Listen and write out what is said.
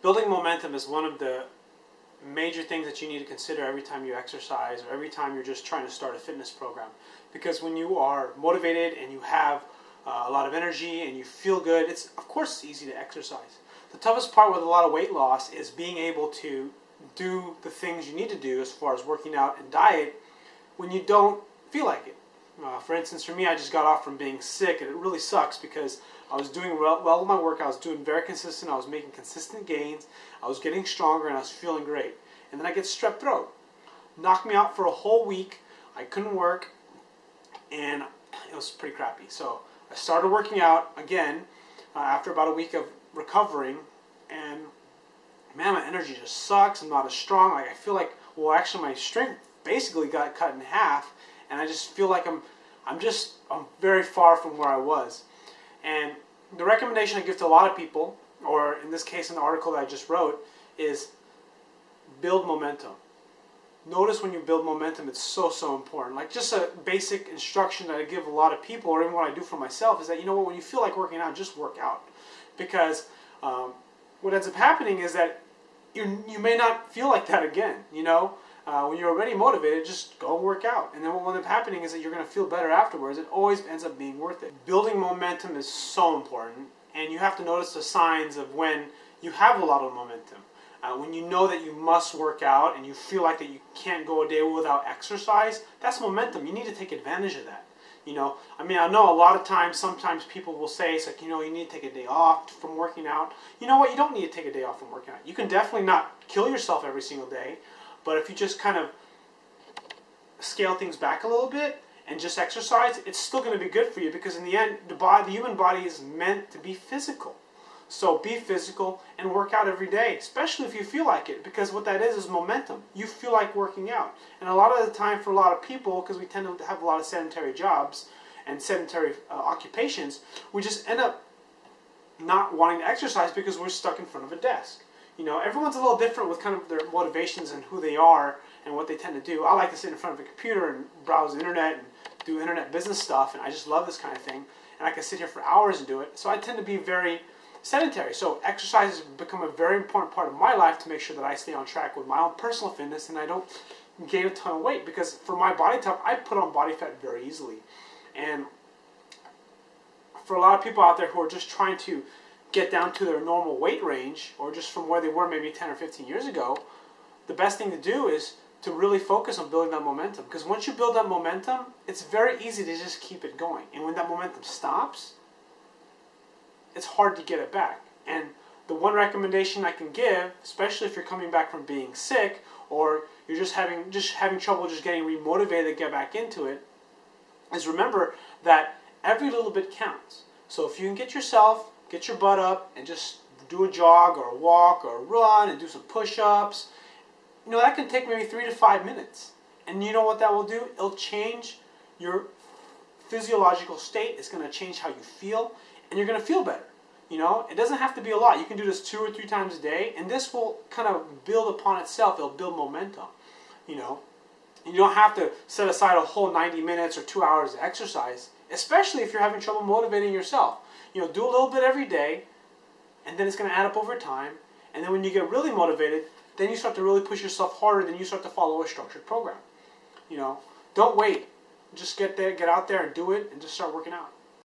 Building momentum is one of the major things that you need to consider every time you exercise or every time you're just trying to start a fitness program. Because when you are motivated and you have a lot of energy and you feel good, it's of course easy to exercise. The toughest part with a lot of weight loss is being able to do the things you need to do as far as working out and diet when you don't feel like it. For instance, for me, I just got off from being sick, and it really sucks because I was doing well with my work. I was doing very consistent. I was making consistent gains. I was getting stronger, and I was feeling great. And then I get strep throat. Knocked me out for a whole week. I couldn't work, and it was pretty crappy. So I started working out again after about a week of recovering, and man, my energy just sucks. I'm not as strong. Like I feel like, well, actually, my strength basically got cut in half, and I just feel like I'm very far from where I was. And the recommendation I give to a lot of people, or in this case, in the article that I just wrote, is build momentum. Notice when you build momentum, it's so important. Like just a basic instruction that I give a lot of people, or even what I do for myself, is that, you know what, when you feel like working out, just work out. Because what ends up happening is that you may not feel like that again, you know. When you're already motivated, just go and work out. And then what will end up happening is that you're going to feel better afterwards. It always ends up being worth it. Building momentum is so important, and you have to notice the signs of when you have a lot of momentum. When you know that you must work out and you feel like that you can't go a day without exercise, that's momentum. You need to take advantage of that. You know, I mean, I know a lot of times, sometimes people will say, it's like, you know, you need to take a day off from working out. You know what? You don't need to take a day off from working out. You can definitely not kill yourself every single day, but if you just kind of scale things back a little bit and just exercise, it's still going to be good for you, because in the end, the human body is meant to be physical. So be physical and work out every day, especially if you feel like it, because what that is momentum. You feel like working out. And a lot of the time for a lot of people, because we tend to have a lot of sedentary jobs and sedentary occupations, we just end up not wanting to exercise because we're stuck in front of a desk. You know, everyone's a little different with kind of their motivations and who they are and what they tend to do. I like to sit in front of a computer and browse the internet and do internet business stuff, and I just love this kind of thing. And I can sit here for hours and do it. So I tend to be very sedentary. So exercise has become a very important part of my life to make sure that I stay on track with my own personal fitness and I don't gain a ton of weight, because for my body type, I put on body fat very easily. And for a lot of people out there who are just trying to get down to their normal weight range, or just from where they were maybe 10 or 15 years ago, the best thing to do is to really focus on building that momentum. Because once you build that momentum, it's very easy to just keep it going. And when that momentum stops, it's hard to get it back. And the one recommendation I can give, especially if you're coming back from being sick, or you're just having trouble just getting remotivated to get back into it, is remember that every little bit counts. So if you can get your butt up and just do a jog or a walk or a run and do some push-ups, you know, that can take maybe 3 to 5 minutes. And you know what that will do? It'll change your physiological state. It's going to change how you feel, and you're going to feel better. You know, it doesn't have to be a lot. You can do this 2 or 3 times a day, and this will kind of build upon itself. It'll build momentum, you know. And you don't have to set aside a whole 90 minutes or 2 hours to exercise, especially if you're having trouble motivating yourself. You know, do a little bit every day, and then it's going to add up over time. And then when you get really motivated, then you start to really push yourself harder, then you start to follow a structured program. You know, don't wait. Just get out there and do it, and just start working out.